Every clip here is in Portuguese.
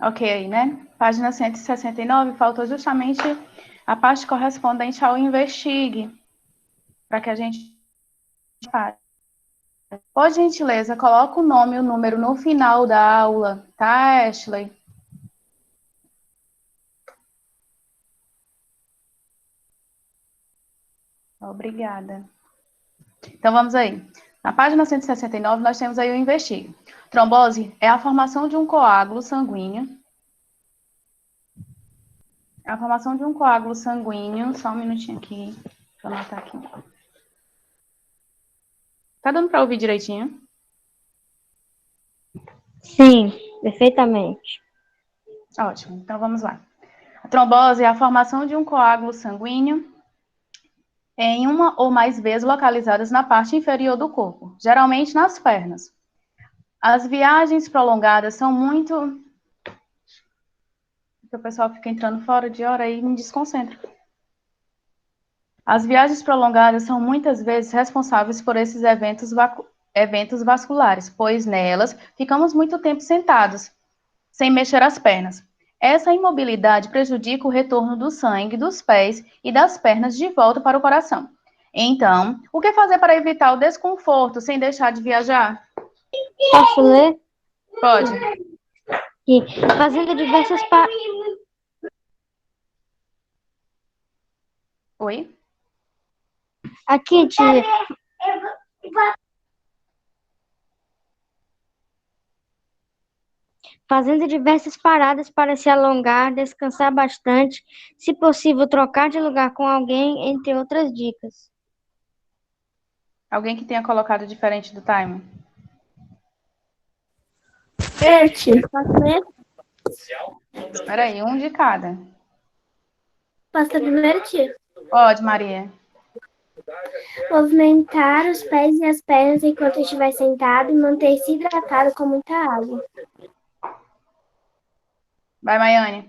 Ok, né? Página 169, faltou justamente a parte correspondente ao investigue, para que a gente faça. Por gentileza, coloca o nome e o número no final da aula, tá, Ashley? Obrigada. Então, vamos aí. Na página 169, nós temos aí o investigue. Trombose é a formação de um coágulo sanguíneo. É a formação de um coágulo sanguíneo. Só um minutinho aqui. Deixa eu anotar aqui. Tá dando para ouvir direitinho? Sim, perfeitamente. Ótimo. Então, vamos lá. A trombose é a formação de um coágulo sanguíneo em uma ou mais vezes localizadas na parte inferior do corpo, geralmente nas pernas. As viagens prolongadas são muito. O pessoal fica entrando fora de hora e me desconcentra. As viagens prolongadas são muitas vezes responsáveis por esses eventos vasculares, pois nelas ficamos muito tempo sentados, sem mexer as pernas. Essa imobilidade prejudica o retorno do sangue dos pés e das pernas de volta para o coração. Então, o que fazer para evitar o desconforto sem deixar de viajar? Posso ler? Pode. Aqui, fazendo diversas Oi? Aqui, tia. Fazendo diversas paradas para se alongar, descansar bastante, se possível, trocar de lugar com alguém, entre outras dicas. Alguém que tenha colocado diferente do time? Posso ler? Espera aí, um de cada. Posso ler primeiro, tia? Pode, Maria. Movimentar os pés e as pernas enquanto estiver sentado e manter-se hidratado com muita água. Vai, Maiane.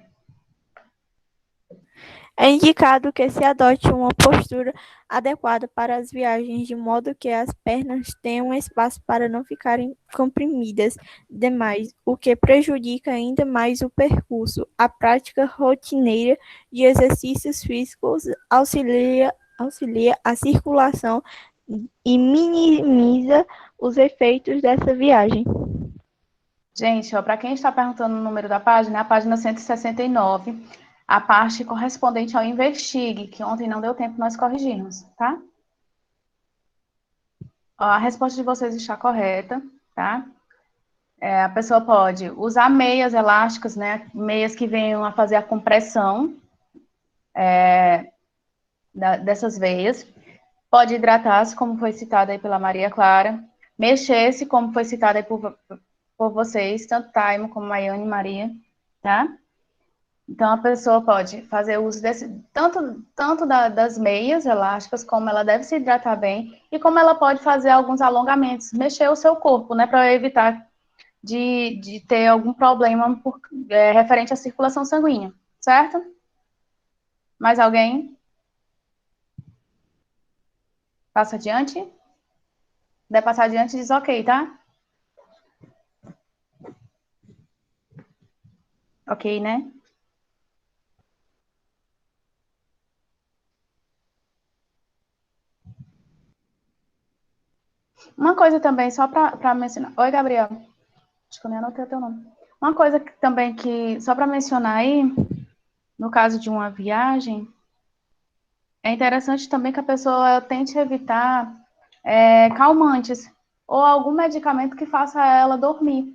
É indicado que se adote uma postura adequada para as viagens, de modo que as pernas tenham espaço para não ficarem comprimidas demais, o que prejudica ainda mais o percurso. A prática rotineira de exercícios físicos auxilia a circulação e minimiza os efeitos dessa viagem. Gente, para quem está perguntando o número da página, é a página 169, a parte correspondente ao investigue, que ontem não deu tempo nós corrigirmos, tá? Ó, a resposta de vocês está correta, tá? A pessoa pode usar meias elásticas, né? Meias que venham a fazer a compressão dessas veias. Pode hidratar-se, como foi citado aí pela Maria Clara. Mexer-se, como foi citado aí por vocês, tanto Taimo como Maiane e Maria, tá? Então, a pessoa pode fazer uso tanto das meias elásticas, como ela deve se hidratar bem, e como ela pode fazer alguns alongamentos, mexer o seu corpo, né, para evitar de ter algum problema referente à circulação sanguínea, certo? Mais alguém? Passa adiante? Se puder passar adiante, diz ok, tá? Ok, né? Uma coisa também, só para mencionar. Oi, Gabriel. Acho que eu nem anotei o teu nome. Uma coisa também que, só para mencionar aí, no caso de uma viagem, é interessante também que a pessoa tente evitar calmantes ou algum medicamento que faça ela dormir,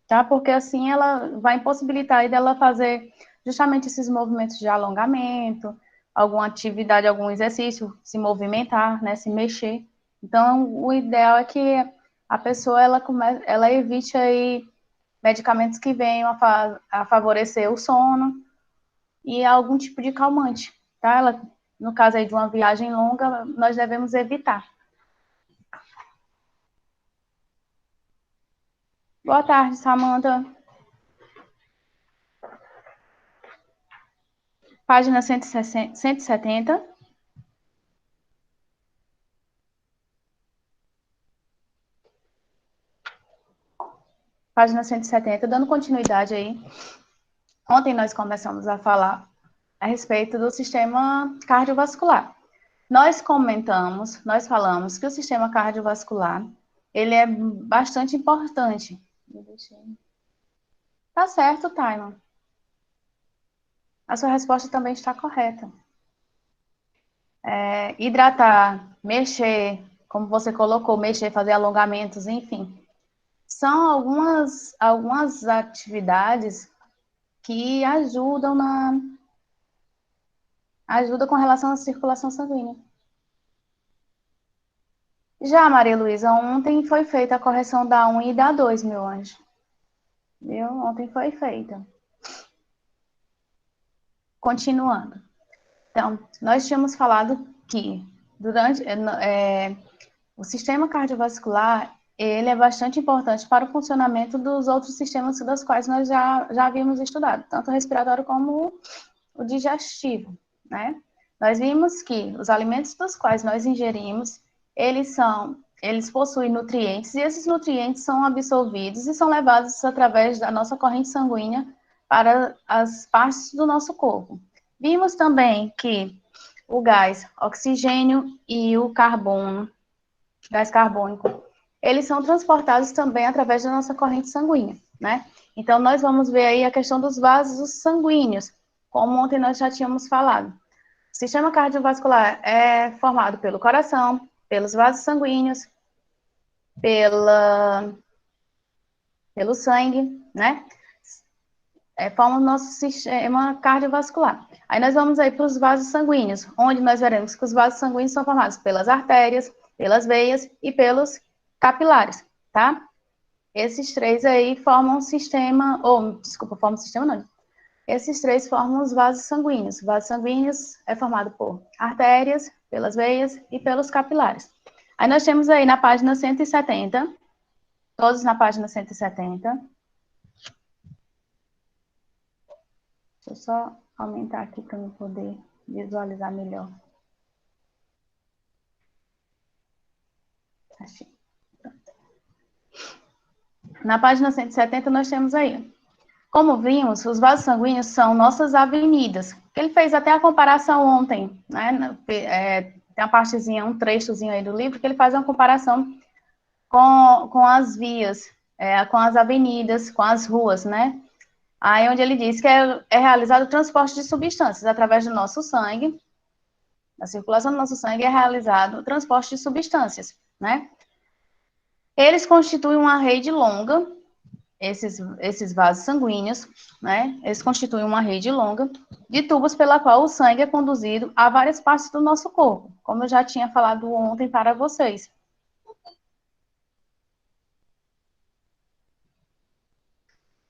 tá? Porque assim ela vai impossibilitar aí dela fazer justamente esses movimentos de alongamento, alguma atividade, algum exercício, se movimentar, né, se mexer. Então, o ideal é que a pessoa ela evite aí medicamentos que venham a favorecer o sono e algum tipo de calmante, tá? No caso aí de uma viagem longa, nós devemos evitar. Boa tarde, Samanta. Página 170. Página 170, dando continuidade aí. Ontem nós começamos a falar a respeito do sistema cardiovascular. Nós falamos que o sistema cardiovascular, ele é bastante importante. Tá certo, Taiman. A sua resposta também está correta. Hidratar, mexer, como você colocou, mexer, fazer alongamentos, enfim. São algumas atividades que ajudam com relação à circulação sanguínea. Já, Maria Luísa, ontem foi feita a correção da 1 e da 2, meu anjo. Viu? Ontem foi feita. Continuando. Então, nós tínhamos falado que durante o sistema cardiovascular, ele é bastante importante para o funcionamento dos outros sistemas dos quais nós já havíamos estudado, tanto o respiratório como o digestivo, né? Nós vimos que os alimentos dos quais nós ingerimos, eles possuem nutrientes, e esses nutrientes são absorvidos e são levados através da nossa corrente sanguínea para as partes do nosso corpo. Vimos também que o gás oxigênio e o carbono, gás carbônico, eles são transportados também através da nossa corrente sanguínea, né? Então, nós vamos ver aí a questão dos vasos sanguíneos, como ontem nós já tínhamos falado. O sistema cardiovascular é formado pelo coração, pelos vasos sanguíneos, pelo sangue, né? Forma o nosso sistema cardiovascular. Aí nós vamos aí para os vasos sanguíneos, onde nós veremos que os vasos sanguíneos são formados pelas artérias, pelas veias e pelos capilares, tá? Esses três aí formam um sistema, formam um sistema não. Esses três formam os vasos sanguíneos. Vasos sanguíneos é formado por artérias, pelas veias e pelos capilares. Aí nós temos aí na página 170, todos na página 170. Deixa eu só aumentar aqui para eu poder visualizar melhor. Achei. Na página 170 nós temos aí. Como vimos, os vasos sanguíneos são nossas avenidas. Ele fez até a comparação ontem, né? Tem uma partezinha, um trechozinho aí do livro, que ele faz uma comparação com as vias, com as avenidas, com as ruas, né? Aí onde ele diz que é realizado o transporte de substâncias através do nosso sangue, a circulação do nosso sangue é realizado o transporte de substâncias, né? Eles constituem uma rede longa, esses vasos sanguíneos, né? Eles constituem uma rede longa de tubos pela qual o sangue é conduzido a várias partes do nosso corpo, como eu já tinha falado ontem para vocês.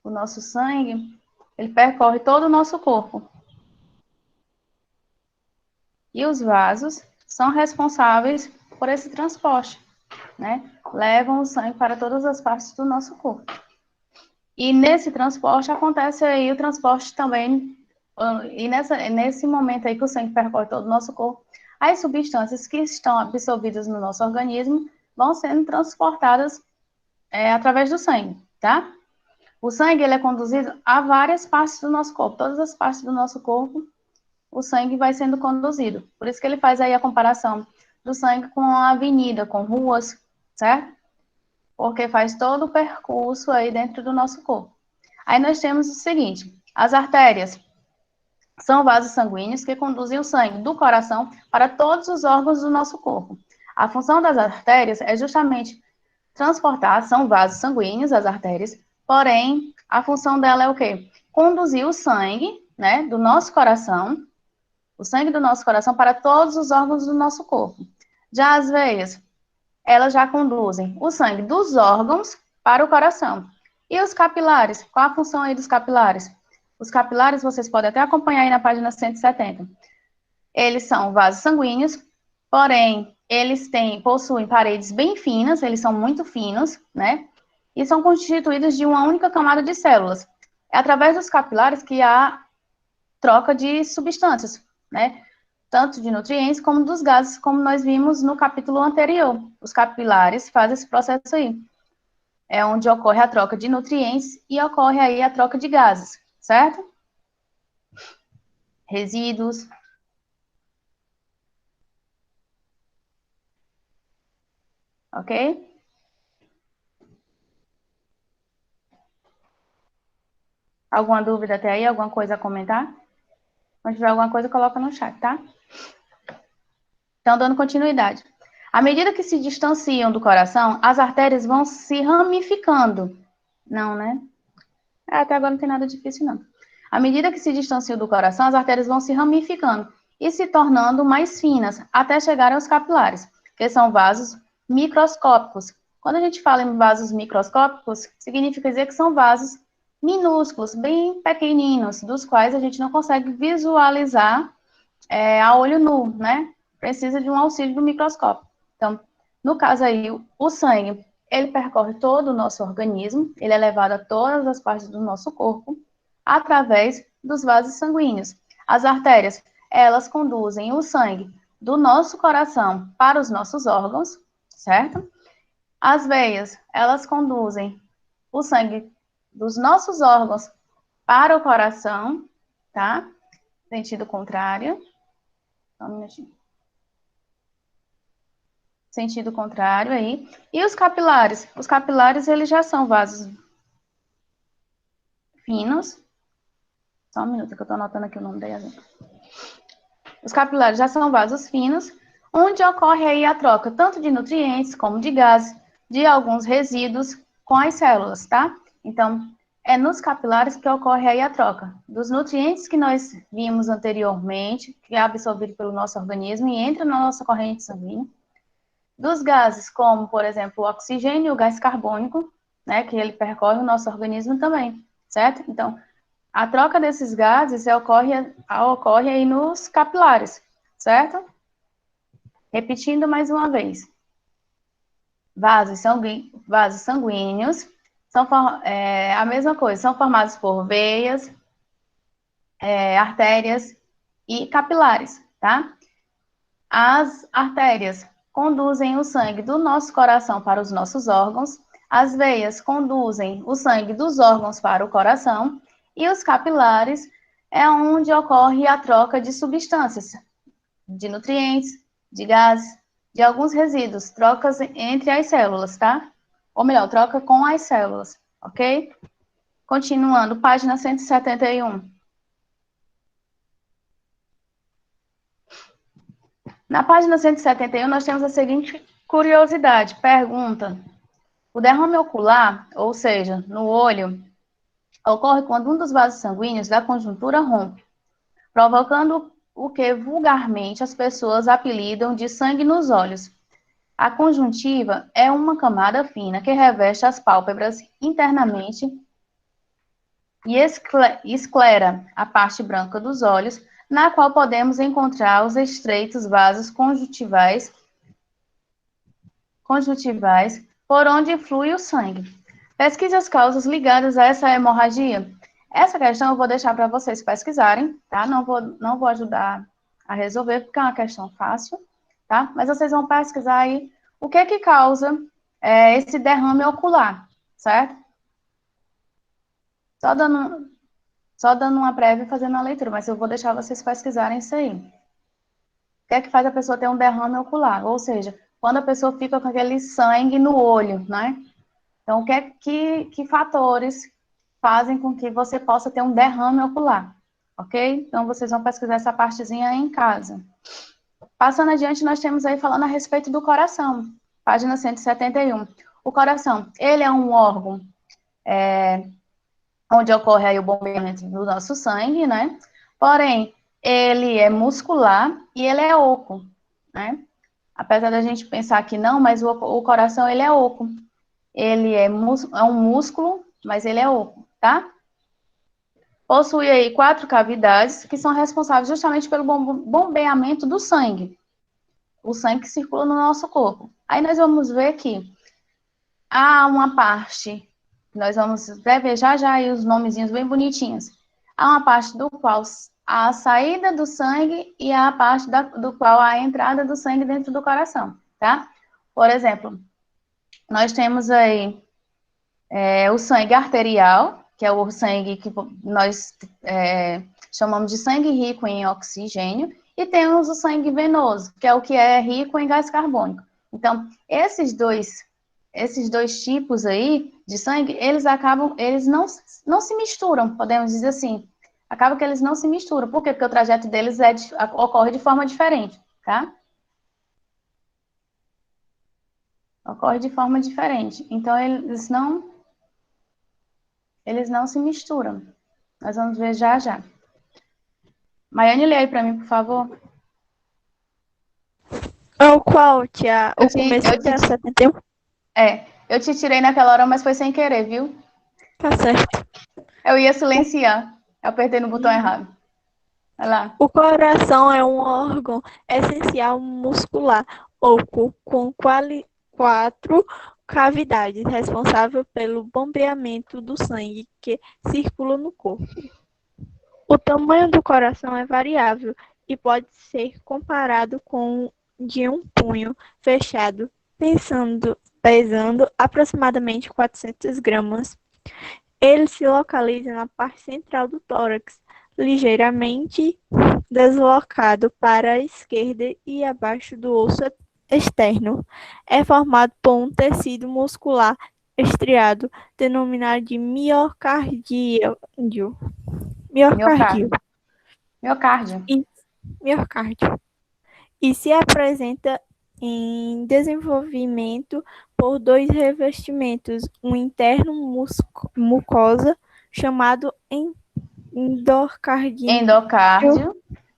O nosso sangue, ele percorre todo o nosso corpo. E os vasos são responsáveis por esse transporte, né? Levam o sangue para todas as partes do nosso corpo. E nesse transporte acontece aí o transporte também, e nesse momento aí que o sangue percorre todo o nosso corpo, as substâncias que estão absorvidas no nosso organismo vão sendo transportadas através do sangue, tá? O sangue, ele é conduzido a várias partes do nosso corpo, todas as partes do nosso corpo, o sangue vai sendo conduzido. Por isso que ele faz aí a comparação do sangue com a avenida, com ruas, certo? Porque faz todo o percurso aí dentro do nosso corpo. Aí nós temos o seguinte, as artérias são vasos sanguíneos que conduzem o sangue do coração para todos os órgãos do nosso corpo. A função das artérias é justamente transportar, são vasos sanguíneos, as artérias, porém, a função dela é o quê? Conduzir o sangue, né, do nosso coração, o sangue do nosso coração para todos os órgãos do nosso corpo. Já as veias, elas já conduzem o sangue dos órgãos para o coração. E os capilares? Qual a função aí dos capilares? Os capilares, vocês podem até acompanhar aí na página 170. Eles são vasos sanguíneos, porém, eles possuem paredes bem finas, eles são muito finos, né? E são constituídos de uma única camada de células. É através dos capilares que há troca de substâncias, né? Tanto de nutrientes como dos gases, como nós vimos no capítulo anterior. Os capilares fazem esse processo aí. É onde ocorre a troca de nutrientes e ocorre aí a troca de gases, certo? resíduos. Ok? Alguma dúvida até aí? Alguma coisa a comentar? Se tiver alguma coisa, coloca no chat, tá? Então, dando continuidade. À medida que se distanciam do coração, as artérias vão se ramificando. Não, né? Até agora não tem nada difícil, não. À medida que se distanciam do coração, as artérias vão se ramificando e se tornando mais finas, até chegarem aos capilares, que são vasos microscópicos. Quando a gente fala em vasos microscópicos, significa dizer que são vasos minúsculos, bem pequeninos, dos quais a gente não consegue visualizar a olho nu, né? Precisa de um auxílio do microscópio. Então, no caso aí, o sangue, ele percorre todo o nosso organismo, ele é levado a todas as partes do nosso corpo, através dos vasos sanguíneos. As artérias, elas conduzem o sangue do nosso coração para os nossos órgãos, certo? As veias, elas conduzem o sangue dos nossos órgãos para o coração, tá? Sentido contrário. Só um minutinho. Sentido contrário aí. E os capilares? Os capilares, eles já são vasos finos. Só um minuto que eu estou anotando aqui o nome da Yasmin. Os capilares já são vasos finos, onde ocorre aí a troca tanto de nutrientes como de gases, de alguns resíduos com as células, tá? Então, é nos capilares que ocorre aí a troca dos nutrientes que nós vimos anteriormente, que é absorvido pelo nosso organismo e entra na nossa corrente sanguínea, dos gases, como, por exemplo, o oxigênio e o gás carbônico, né, que ele percorre o nosso organismo também, certo? Então, a troca desses gases ocorre aí nos capilares, certo? Repetindo mais uma vez. Vasos sanguíneos são a mesma coisa, são formados por veias, artérias e capilares, tá? As artérias conduzem o sangue do nosso coração para os nossos órgãos, as veias conduzem o sangue dos órgãos para o coração, e os capilares é onde ocorre a troca de substâncias, de nutrientes, de gases, de alguns resíduos, trocas entre as células, tá? Ou melhor, troca com as células, ok? Continuando, página 171. Na página 171, nós temos a seguinte curiosidade, pergunta. O derrame ocular, ou seja, no olho, ocorre quando um dos vasos sanguíneos da conjuntura rompe, provocando o que vulgarmente as pessoas apelidam de sangue nos olhos. A conjuntiva é uma camada fina que reveste as pálpebras internamente e esclera a parte branca dos olhos, na qual podemos encontrar os estreitos vasos conjuntivais por onde flui o sangue. Pesquise as causas ligadas a essa hemorragia. Essa questão eu vou deixar para vocês pesquisarem, tá? Não vou ajudar a resolver, porque é uma questão fácil, tá? Mas vocês vão pesquisar aí o que que causa esse derrame ocular, certo? Só dando uma prévia e fazendo a leitura, mas eu vou deixar vocês pesquisarem isso aí. O que é que faz a pessoa ter um derrame ocular? Ou seja, quando a pessoa fica com aquele sangue no olho, né? Então, que fatores fazem com que você possa ter um derrame ocular, ok? Então, vocês vão pesquisar essa partezinha aí em casa. Passando adiante, nós temos aí falando a respeito do coração, página 171. O coração, ele é um órgão onde ocorre aí o bombeamento do nosso sangue, né? Porém, ele é muscular e ele é oco, né? Apesar da gente pensar que não, mas o coração, ele é oco. Ele é um músculo, mas ele é oco, tá? Possui aí 4 cavidades que são responsáveis justamente pelo bombeamento do sangue. O sangue que circula no nosso corpo. Aí nós vamos ver que há uma parte, nós vamos ver já aí os nomezinhos bem bonitinhos. Há uma parte do qual há a saída do sangue e há a parte do qual há a entrada do sangue dentro do coração, tá? Por exemplo, nós temos aí o sangue arterial, que é o sangue que nós chamamos de sangue rico em oxigênio, e temos o sangue venoso, que é rico em gás carbônico. Então, esses dois tipos aí de sangue, eles não se misturam, podemos dizer assim. Acaba que eles não se misturam. Por quê? Porque o trajeto deles ocorre de forma diferente, tá? Ocorre de forma diferente. Então, eles não se misturam. Nós vamos ver já já. Maiane, lê aí para mim, por favor. O qual, tia? O Eu te, começo eu da te, 71? eu te tirei naquela hora, mas foi sem querer, viu? Tá certo. Eu ia silenciar. Eu apertei no botão errado. Vai lá. O coração é um órgão essencial muscular oco com quatro cavidades, responsável pelo bombeamento do sangue que circula no corpo. O tamanho do coração é variável e pode ser comparado com o de um punho fechado, pesando aproximadamente 400 gramas. Ele se localiza na parte central do tórax, ligeiramente deslocado para a esquerda e abaixo do osso externo. É formado por um tecido muscular estriado, denominado de miocárdio. Miocárdio. Miocárdio. Miocárdio. E, miocárdio. E se apresenta em desenvolvimento por dois revestimentos, um interno mucosa, chamado Endocárdio.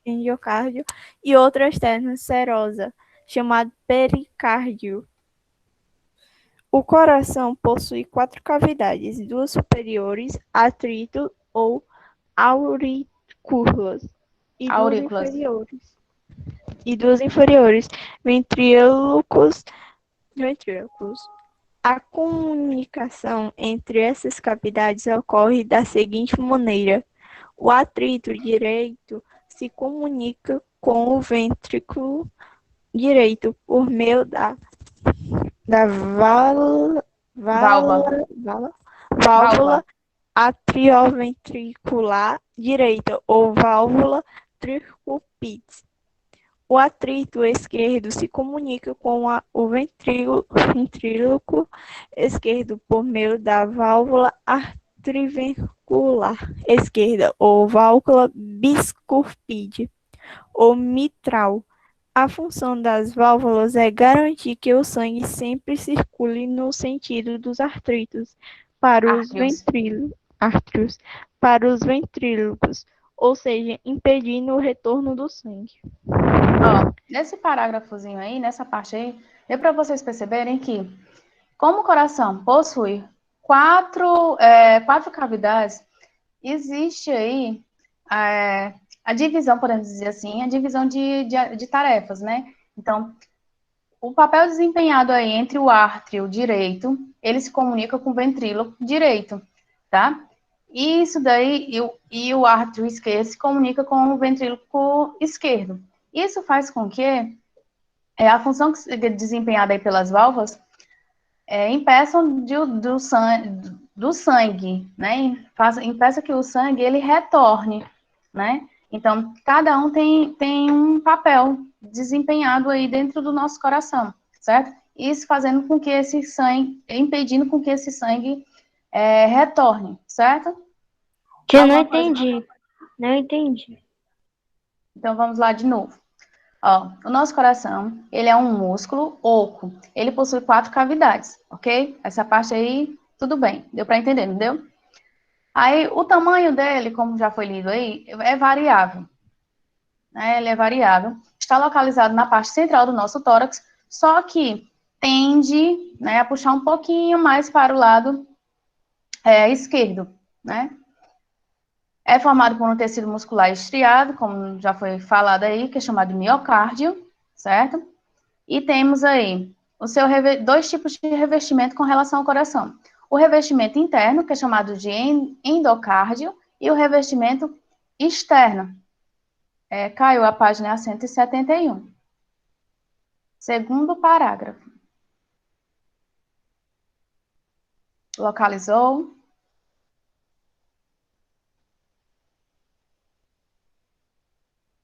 endocárdio, e outro externo serosa, chamado pericárdio. O coração possui quatro cavidades, duas superiores, atrito ou aurículas, e Aurículas. duas inferiores, ventrículos. A comunicação entre essas cavidades ocorre da seguinte maneira: o atrito direito se comunica com o ventrículo direito por meio da Válvula. válvula Válvula. atrioventricular direita ou válvula tricúpide. O atrito esquerdo se comunica com o ventrículo esquerdo por meio da válvula atriventricular esquerda ou válvula biscúspide ou mitral. A função das válvulas é garantir que o sangue sempre circule no sentido dos artritos para os Árteos. ventrículos, ou seja, impedindo o retorno do sangue. Ó, nesse parágrafozinho aí, nessa parte aí, deu para vocês perceberem que, como o coração possui quatro cavidades, existe aí a divisão, podemos dizer assim, a divisão de tarefas, né? Então, o papel desempenhado aí entre o ártrio direito, ele se comunica com o ventrículo direito, tá? E isso daí, e o ártrio esquerdo se comunica com o ventrículo esquerdo. Isso faz com que a função que é desempenhada aí pelas válvulas impeçam do sangue, né? Impeça que o sangue ele retorne, né? Então, cada um tem um papel desempenhado aí dentro do nosso coração, certo? Isso fazendo com que esse sangue, impedindo com que esse sangue retorne, certo? Eu não Alguma coisa? entendi. Não entendi. Então, vamos lá de novo. Ó, o nosso coração, ele é um músculo oco. Ele possui quatro cavidades, ok? Essa parte aí, tudo bem. Deu para entender, não deu? Aí, o tamanho dele, como já foi lido aí, é variável. Né? Ele é variável. Está localizado na parte central do nosso tórax, só que tende, né, a puxar um pouquinho mais para o lado esquerdo, né? É formado por um tecido muscular estriado, como já foi falado aí, que é chamado de miocárdio, certo? E temos aí dois tipos de revestimento com relação ao coração. O revestimento interno, que é chamado de endocárdio, e o revestimento externo. Caiu a página 171. Segundo parágrafo. Localizou?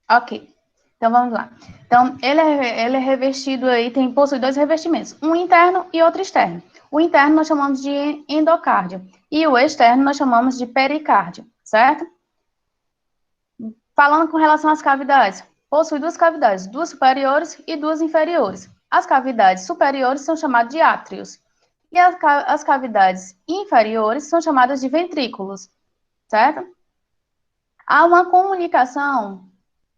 Ok. Então, vamos lá. Então, ele é revestido aí, possui dois revestimentos, um interno e outro externo. O interno nós chamamos de endocárdio e o externo nós chamamos de pericárdio, certo? Falando com relação às cavidades, possui duas cavidades, duas superiores e duas inferiores. As cavidades superiores são chamadas de átrios e as cavidades inferiores são chamadas de ventrículos, certo? Há uma comunicação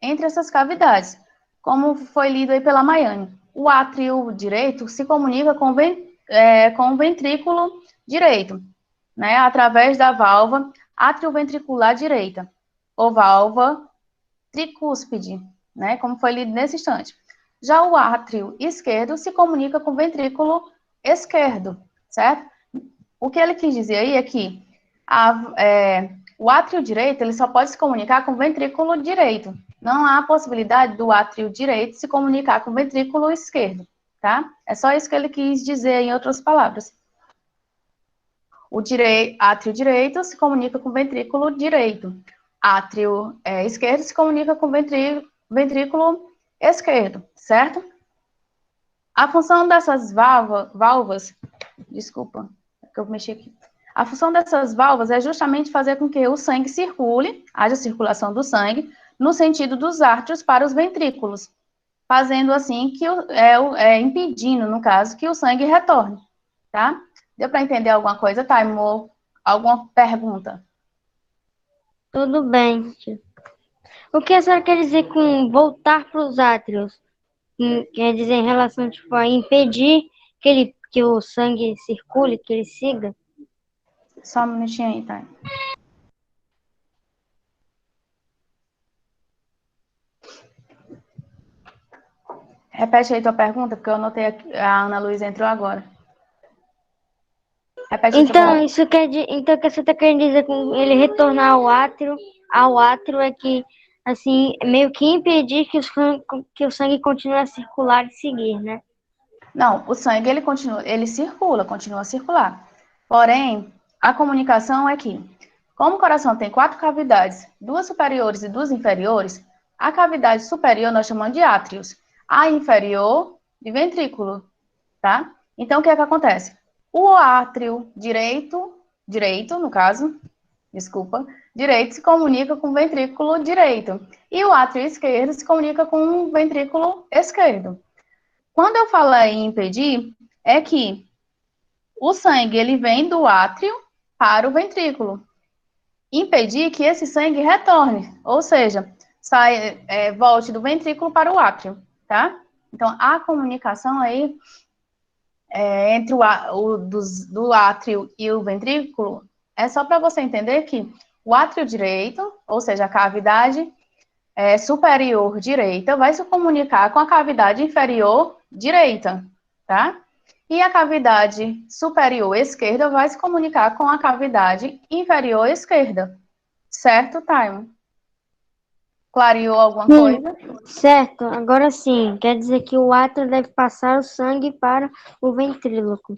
entre essas cavidades, como foi lido aí pela Maiane. O átrio direito se comunica com o ventrículo direito, né, através da válvula atrioventricular direita, ou válvula tricúspide, né, como foi lido nesse instante. Já o átrio esquerdo se comunica com o ventrículo esquerdo, certo? O que ele quis dizer aí é que o átrio direito ele só pode se comunicar com o ventrículo direito. Não há possibilidade do átrio direito se comunicar com o ventrículo esquerdo, tá? É só isso que ele quis dizer em outras palavras. O átrio direito se comunica com o ventrículo direito. Átrio esquerdo se comunica com o ventrículo esquerdo, certo? A função dessas válvulas, desculpa, é que eu mexi aqui. A função dessas válvulas é justamente fazer com que o sangue circule, haja circulação do sangue, no sentido dos átrios para os ventrículos, fazendo assim que impedindo, no caso, que o sangue retorne, tá? Deu para entender alguma coisa, Taimo? Ou alguma pergunta? Tudo bem, tia. O que a senhora quer dizer com voltar para os átrios? Quer dizer em relação, tipo, a impedir que o sangue circule, que ele siga? Só um minutinho aí, tá? Repete aí tua pergunta, porque eu anotei aqui, a Ana Luísa entrou agora. Repete aí tua Então, pergunta. então o que você está querendo dizer com ele retornar ao átrio é que, assim, meio que impedir que o sangue continue a circular e seguir, né? Não, o sangue ele circula, continua a circular. Porém, a comunicação é que, como o coração tem 4 cavidades, 2 superiores e 2 inferiores, a cavidade superior nós chamamos de átrios, a inferior de ventrículo, tá? Então, o que é que acontece? O átrio direito, no caso, desculpa, direito se comunica com o ventrículo direito, e o átrio esquerdo se comunica com o ventrículo esquerdo. Quando eu falo em impedir, é que o sangue ele vem do átrio para o ventrículo. Impedir que esse sangue retorne, ou seja, volte do ventrículo para o átrio, tá? Então, a comunicação aí entre do átrio e o ventrículo é só para você entender que o átrio direito, ou seja, a cavidade superior direita, vai se comunicar com a cavidade inferior direita, tá? E a cavidade superior esquerda vai se comunicar com a cavidade inferior esquerda. Certo, Taimo? Clareou alguma coisa? Certo, agora sim, quer dizer que o átrio deve passar o sangue para o ventríloco.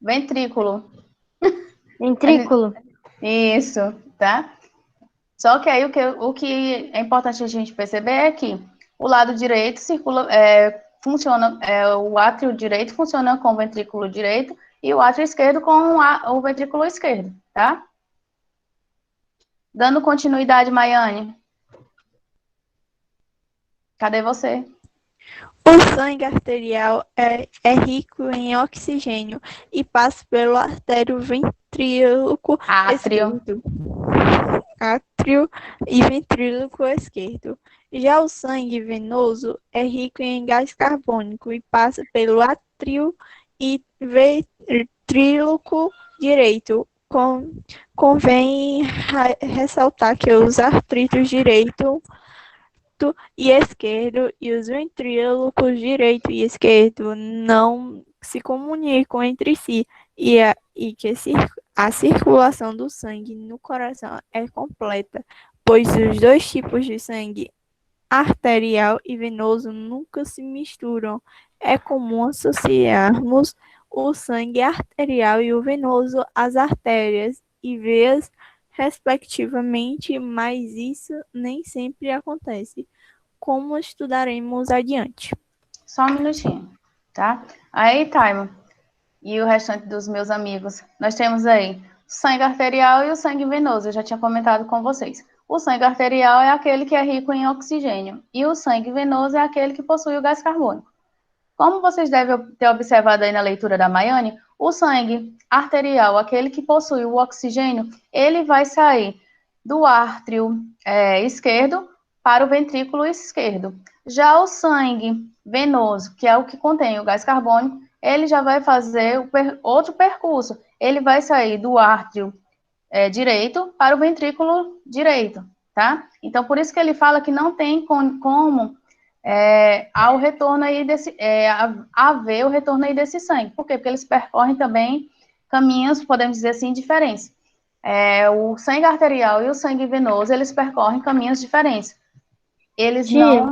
Ventrículo. Ventrículo. Isso, tá? Só que aí o que é importante a gente perceber é que o lado direito funciona, o átrio direito funciona com o ventrículo direito e o átrio esquerdo com o ventrículo esquerdo, tá? Dando continuidade, Maiane. Cadê você? O sangue arterial é rico em oxigênio e passa pelo artério ventríloco Átrio. esquerdo. Átrio e ventríloco esquerdo. Já o sangue venoso é rico em gás carbônico e passa pelo átrio e ventríloco direito. Convém ressaltar que os artérios direito e esquerdo e os ventrílocos direito e esquerdo não se comunicam entre si e que a circulação do sangue no coração é completa, pois os dois tipos de sangue, arterial e venoso, nunca se misturam. É comum associarmos o sangue arterial e o venoso às artérias e veias respectivamente, mas isso nem sempre acontece, como estudaremos adiante. Só um minutinho, tá? Aí, Taimo, e o restante dos meus amigos, nós temos aí o sangue arterial e o sangue venoso, eu já tinha comentado com vocês. O sangue arterial é aquele que é rico em oxigênio, e o sangue venoso é aquele que possui o gás carbônico. Como vocês devem ter observado aí na leitura da Maiane, o sangue arterial, aquele que possui o oxigênio, ele vai sair do ártrio esquerdo para o ventrículo esquerdo. Já o sangue venoso, que é o que contém o gás carbônico, ele já vai fazer outro percurso. Ele vai sair do ártrio direito para o ventrículo direito, tá? Então, por isso que ele fala que não tem como ao retorno aí haver o retorno aí desse sangue. Por quê? Porque eles percorrem também caminhos, podemos dizer assim, diferentes. O sangue arterial e o sangue venoso, eles percorrem caminhos diferentes. Eles Tia,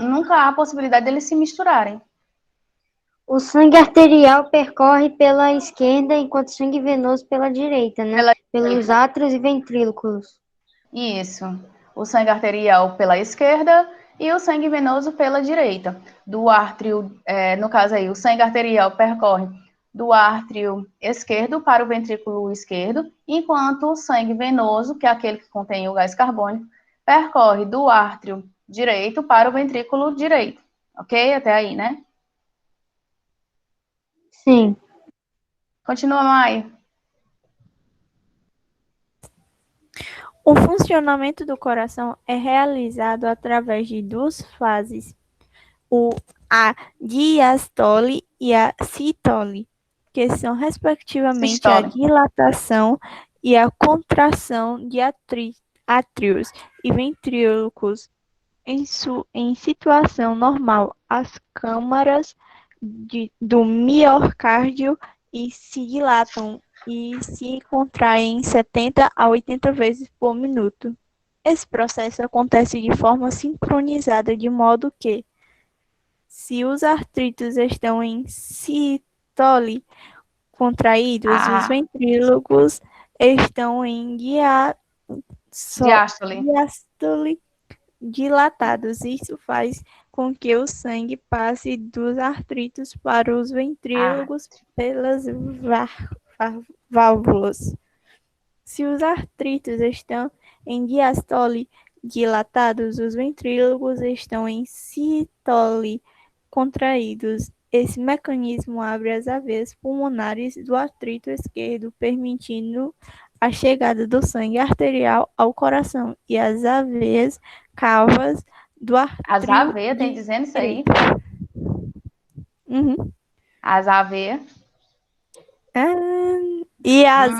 nunca há possibilidade deles se misturarem. o sangue arterial percorre pela esquerda, enquanto o sangue venoso pela direita, né? Pelos átrios e ventrículos. Isso. O sangue arterial pela esquerda e o sangue venoso pela direita. Do ártrio, no caso aí, o sangue arterial percorre do ártrio esquerdo para o ventrículo esquerdo, enquanto o sangue venoso, que é aquele que contém o gás carbônico, percorre do ártrio direito para o ventrículo direito. Ok? Até aí, né? Sim. Continua, Mai. O funcionamento do coração é realizado através de duas fases, a diastole e a sistole, que são respectivamente a Sistole. dilatação e a contração de átrios e ventrículos. Em situação normal, as câmaras do miocárdio se dilatam e se contraem 70 a 80 vezes por minuto. Esse processo acontece de forma sincronizada, de modo que, se os artritos estão em sistole contraídos, os ventrílogos estão em diástole dilatados. Isso faz com que o sangue passe dos artritos para os ventrílogos pelas válvulas. Se os artritos estão em diastole dilatados, os ventrílogos estão em sistole contraídos. Esse mecanismo abre as veias pulmonares do artrito esquerdo, permitindo a chegada do sangue arterial ao coração e as veias cavas do artrito. As aveias, tem dizendo isso aí? Uhum. As aveias. E as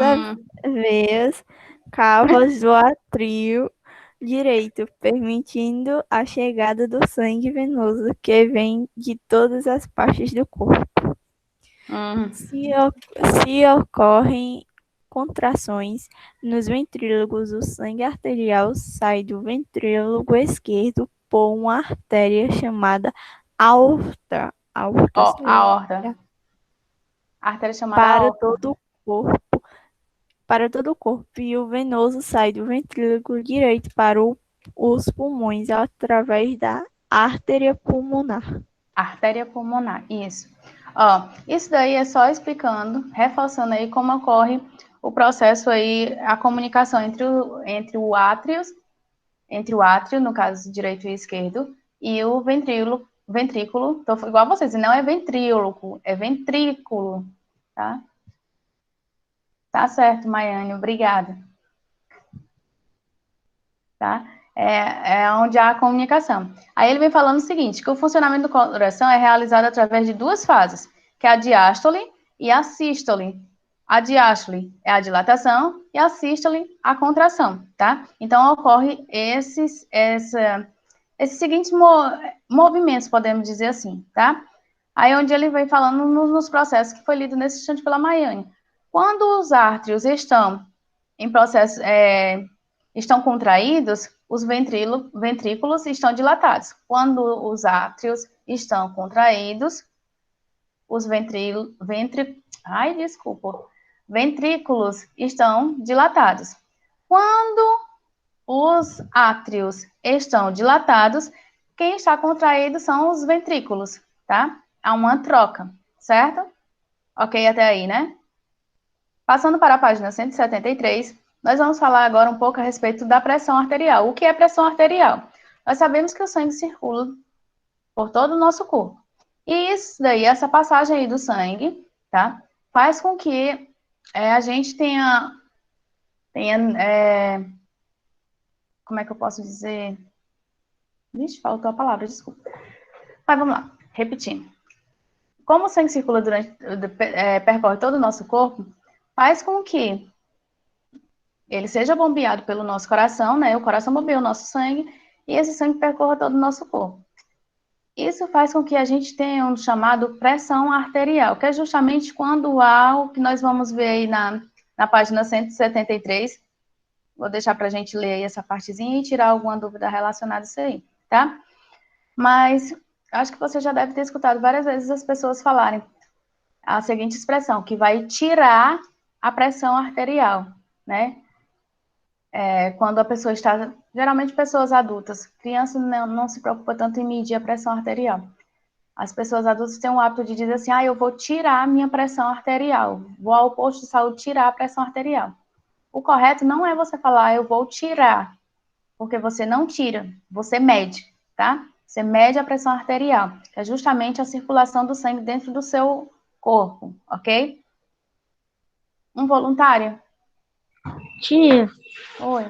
veias cavas do átrio direito, permitindo a chegada do sangue venoso que vem de todas as partes do corpo. Se ocorrem contrações nos ventrílogos, o sangue arterial sai do ventrílogo esquerdo por uma artéria chamada aorta. Aorta. A artéria chamada aorta. Para todo o corpo, e o venoso sai do ventrílogo direito para os pulmões através da artéria pulmonar. Artéria pulmonar, isso. Isso daí é só explicando, reforçando aí como ocorre o processo aí, a comunicação entre o átrio, no caso direito e esquerdo, e o ventrículo, tô igual a vocês, não é ventríloco, é ventrículo, tá? Tá certo, Maiane, obrigada. Tá? É onde há a comunicação. Aí ele vem falando o seguinte, que o funcionamento do coração é realizado através de duas fases, que é a diástole e a sístole. A diástole é a dilatação e a sístole a contração, tá? Então, ocorre esses seguintes movimentos, podemos dizer assim, tá? Aí onde ele vem falando nos processos que foi lido nesse instante pela Maiane. Quando os ártrios estão em processo, estão contraídos, os ventrículos estão dilatados. Quando os átrios estão contraídos, os ventrículos estão dilatados. Quando os átrios estão dilatados, quem está contraído são os ventrículos, tá? Há uma troca, certo? Ok até aí, né? Passando para a página 173, nós vamos falar agora um pouco a respeito da pressão arterial. O que é pressão arterial? Nós sabemos que o sangue circula por todo o nosso corpo. E isso daí, essa passagem aí do sangue, tá? Faz com que a gente tenha como é que eu posso dizer? Vixe, faltou a palavra, desculpa. Mas vamos lá, repetindo. Como o sangue circula percorre todo o nosso corpo, faz com que ele seja bombeado pelo nosso coração, né? O coração bombeia o nosso sangue e esse sangue percorra todo o nosso corpo. Isso faz com que a gente tenha um chamado pressão arterial, que é justamente quando há o que nós vamos ver aí na página 173. Vou deixar para a gente ler aí essa partezinha e tirar alguma dúvida relacionada a isso aí, tá? Mas acho que você já deve ter escutado várias vezes as pessoas falarem a seguinte expressão, que vai tirar a pressão arterial, né? Quando a pessoa está, geralmente pessoas adultas, crianças não se preocupa tanto em medir a pressão arterial. As pessoas adultas têm o hábito de dizer assim, eu vou tirar a minha pressão arterial, vou ao posto de saúde tirar a pressão arterial. O correto não é você falar, eu vou tirar, porque você não tira, você mede, tá? Você mede a pressão arterial, que é justamente a circulação do sangue dentro do seu corpo, ok? Um voluntário? Tia, Oi.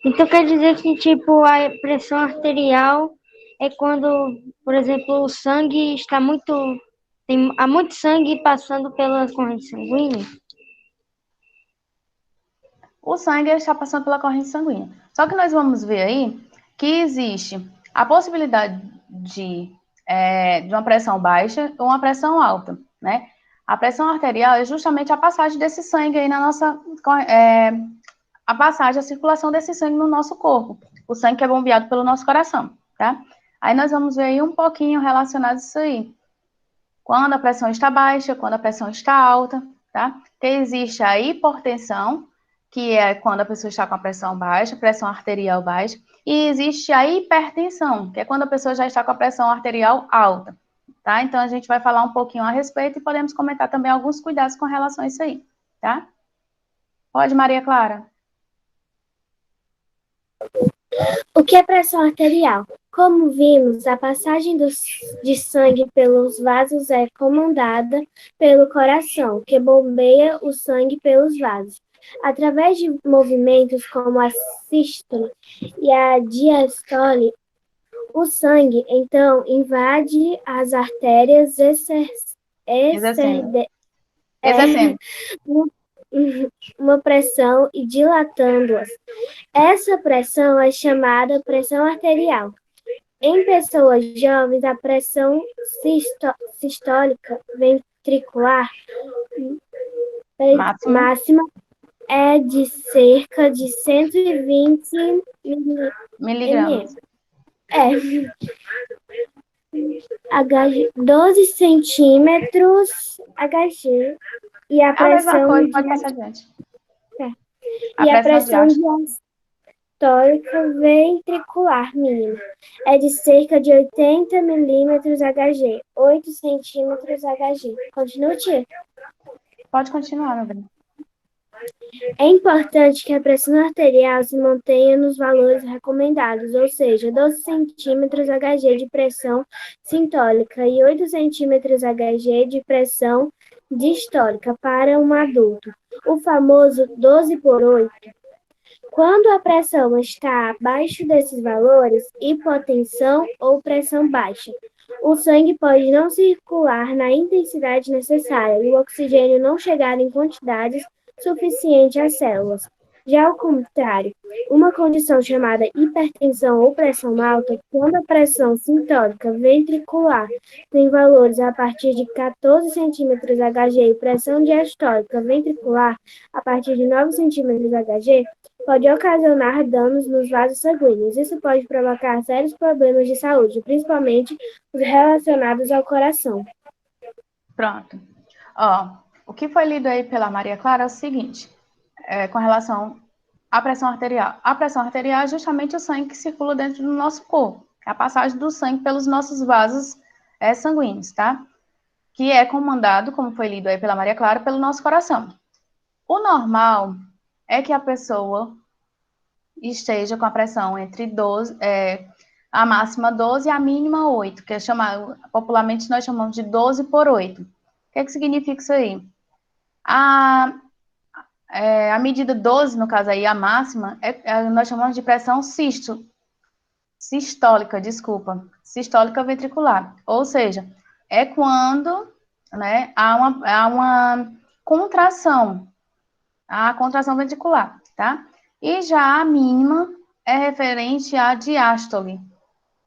então quer dizer que, tipo, a pressão arterial é quando, por exemplo, o sangue está há muito sangue passando pela corrente sanguínea? O sangue está passando pela corrente sanguínea. Só que nós vamos ver aí que existe a possibilidade de uma pressão baixa ou uma pressão alta, né? A pressão arterial é justamente a passagem desse sangue aí na nossa... a passagem, a circulação desse sangue no nosso corpo. O sangue que é bombeado pelo nosso coração, tá? Aí nós vamos ver aí um pouquinho relacionado a isso aí. Quando a pressão está baixa, quando a pressão está alta, tá? Que existe a hipertensão, que é quando a pessoa está com a pressão baixa, pressão arterial baixa, e existe a hipertensão, que é quando a pessoa já está com a pressão arterial alta, tá? Então a gente vai falar um pouquinho a respeito e podemos comentar também alguns cuidados com relação a isso aí, tá? Pode, Maria Clara? O que é pressão arterial? Como vimos, a passagem de sangue pelos vasos é comandada pelo coração, que bombeia o sangue pelos vasos. Através de movimentos como a sístole e a diastole, o sangue, então, invade as artérias Exercendo. uma pressão e dilatando-as. Essa pressão é chamada pressão arterial. Em pessoas jovens, a pressão sistólica ventricular máxima é de cerca de 120 miligramas. Hg, 12 centímetros Hg. E a pressão coisa, pode passar adiante. E a pressão diastólica ventricular mínima é de cerca de 80 milímetros Hg, 8 centímetros Hg. Continua, tia? Pode continuar, meu bem. É importante que a pressão arterial se mantenha nos valores recomendados, ou seja, 12 centímetros Hg de pressão sistólica e 8 centímetros Hg de pressão diastólica para um adulto, o famoso 12 por 8. Quando a pressão está abaixo desses valores, hipotensão ou pressão baixa, o sangue pode não circular na intensidade necessária e o oxigênio não chegar em quantidades suficientes às células. Já ao contrário, uma condição chamada hipertensão ou pressão alta, quando a pressão sistólica ventricular tem valores a partir de 14 centímetros Hg e pressão diastólica ventricular a partir de 9 centímetros Hg, pode ocasionar danos nos vasos sanguíneos. Isso pode provocar sérios problemas de saúde, principalmente os relacionados ao coração. Pronto. O que foi lido aí pela Maria Clara é o seguinte, com relação a pressão arterial? A pressão arterial é justamente o sangue que circula dentro do nosso corpo. É a passagem do sangue pelos nossos vasos sanguíneos, tá? Que é comandado, como foi lido aí pela Maria Clara, pelo nosso coração. O normal é que a pessoa esteja com a pressão entre 12, a máxima 12 e a mínima 8, que é chamado, popularmente nós chamamos de 12 por 8. O que significa isso aí? A medida 12, no caso aí, a máxima, nós chamamos de pressão sistólica ventricular. Ou seja, é quando, né, há uma contração, a contração ventricular, tá? E já a mínima é referente à diástole,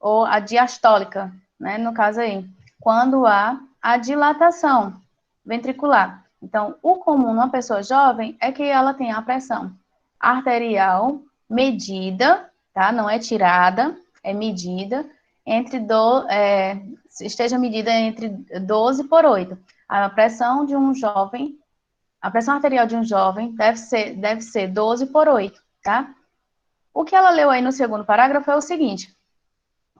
ou a diastólica, né, no caso aí, quando há a dilatação ventricular. Então, o comum numa pessoa jovem é que ela tenha a pressão arterial medida, tá? Não é tirada, é medida, esteja medida entre 12 por 8. A pressão de um jovem, a pressão arterial de um jovem deve ser 12 por 8, tá? O que ela leu aí no segundo parágrafo é o seguinte,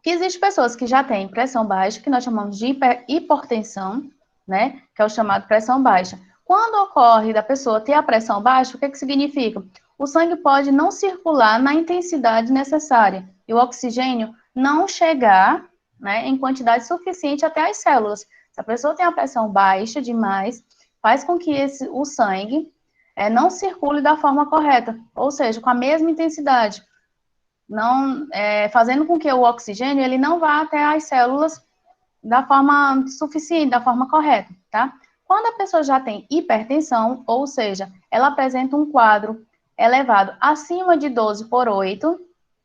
que existem pessoas que já têm pressão baixa, que nós chamamos de hipertensão, né, que é o chamado pressão baixa. Quando ocorre da pessoa ter a pressão baixa, o que significa? O sangue pode não circular na intensidade necessária e o oxigênio não chegar, né, em quantidade suficiente até as células. Se a pessoa tem a pressão baixa demais, faz com que o sangue não circule da forma correta, ou seja, com a mesma intensidade, não fazendo com que o oxigênio ele não vá até as células da forma suficiente, da forma correta, tá? Quando a pessoa já tem hipertensão, ou seja, ela apresenta um quadro elevado acima de 12 por 8,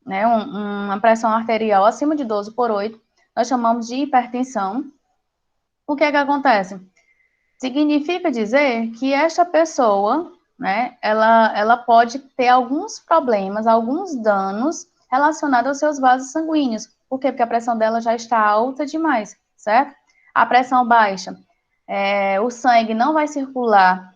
né, uma pressão arterial acima de 12 por 8, nós chamamos de hipertensão. O que acontece? Significa dizer que esta pessoa, né, ela pode ter alguns problemas, alguns danos relacionados aos seus vasos sanguíneos. Por quê? Porque a pressão dela já está alta demais, certo? A pressão baixa, o sangue não vai circular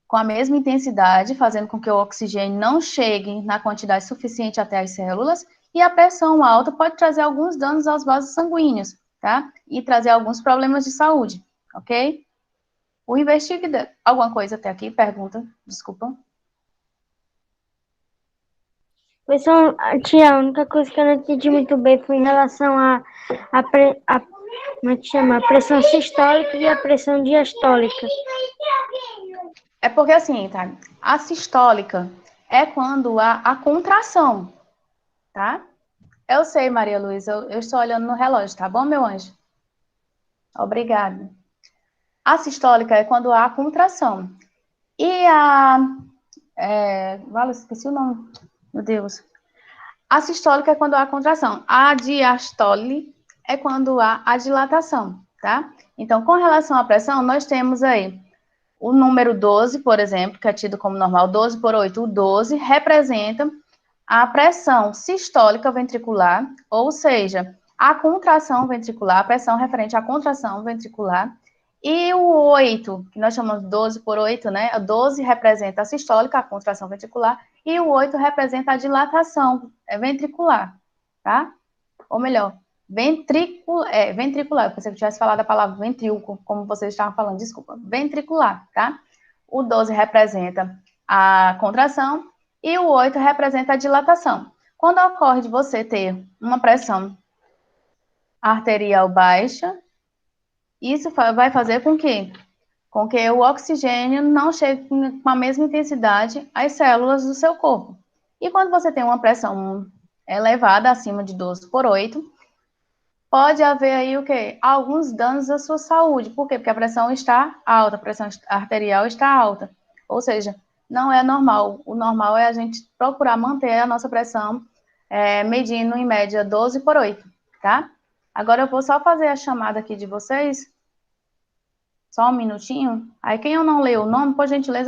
com a mesma intensidade, fazendo com que o oxigênio não chegue na quantidade suficiente até as células, e a pressão alta pode trazer alguns danos aos vasos sanguíneos, tá? E trazer alguns problemas de saúde, ok? O investigador... Alguma coisa até aqui? Pergunta, desculpa. Tia, a única coisa que eu não entendi muito bem foi em relação como é que chama? A pressão sistólica e a pressão diastólica. É porque assim, tá? A sistólica é quando há a contração, tá? Eu sei, Maria Luísa, eu estou olhando no relógio, tá bom, meu anjo? Obrigada. A sistólica é quando há a contração. E esqueci o nome. Meu Deus. A sistólica é quando há a contração. A diastole é quando há a dilatação, tá? Então, com relação à pressão, nós temos aí o número 12, por exemplo, que é tido como normal, 12 por 8. O 12 representa a pressão sistólica ventricular, ou seja, a contração ventricular, a pressão referente à contração ventricular. E o 8, que nós chamamos de 12 por 8, né? O 12 representa a sistólica, a contração ventricular, e o 8 representa a dilatação ventricular, tá? Ou melhor, ventricular. Eu pensei que eu tivesse falado a palavra ventrículo, como vocês estavam falando, desculpa. Ventricular, tá? O 12 representa a contração e o 8 representa a dilatação. Quando ocorre de você ter uma pressão arterial baixa, isso vai fazer com que o oxigênio não chegue com a mesma intensidade às células do seu corpo. E quando você tem uma pressão elevada, acima de 12 por 8, pode haver aí o quê? Alguns danos à sua saúde. Por quê? Porque a pressão está alta, a pressão arterial está alta. Ou seja, não é normal. O normal é a gente procurar manter a nossa pressão medindo em média 12 por 8, tá? Agora eu vou só fazer a chamada aqui de vocês. Só um minutinho. Aí quem eu não leu o nome, por gentileza,